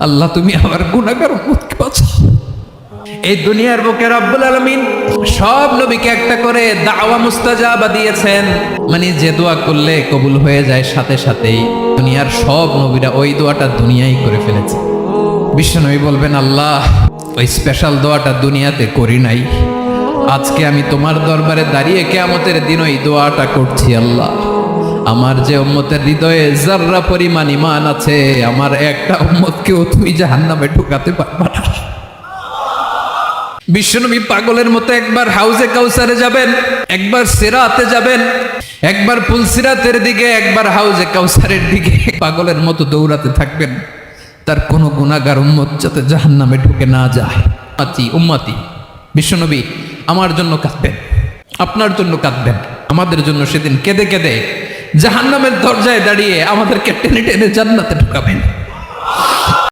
আল্লাহ তুমি আমার গুনাহগার উম্মতকে বাঁচাও। এই দুনিয়ার বুকে রব্বুল আলামিন সব নবীকে একটা করে দাওয়া মুস্তাজাবা দিয়েছেন, মানে যে দোয়া করলে কবুল হয়ে যায় সাথে সাথেই। দুনিয়ার সব নবীরা ওই দোয়াটা দুনিয়ায় করে ফেলেছে। বিশ্বনবী বলবেন, আল্লাহ ওই স্পেশাল দোয়াটা দুনিয়াতে করি নাই, আজকে আমি তোমার দরবারে দাঁড়িয়ে কিয়ামতের দিন ওই দোয়াটা করছি। আল্লাহ আমার যে উম্মতের হৃদয়ে যাররা পরিমাণ ঈমান আছে, আমার একটা উম্মতকেও তুমি জাহান্নামে ঢুকাতে পারবা না। বিশ্বনবী পাগলের মতো একবার হাউজে কাউসারে যাবেন, একবার সিরাতে যাবেন, একবার পুলসিরাতের দিকে, একবার হাউজে কাউসারের দিকে পাগলের মতো দৌড়াতে থাকবেন, তার কোনো গুনাহগার উম্মত যাতে জাহান্নামে ঢুকে না যায়। উম্মতি বিশ্বনবী আমার জন্য কাঁদবেন, আপনার জন্য কাঁদবেন, আমাদের জন্য সেদিন কেঁদে কেঁদে জাহান্নামের দরজায় দাঁড়িয়ে আমাদেরকে টেনে টেনে জান্নাতে ঢুকাবেন।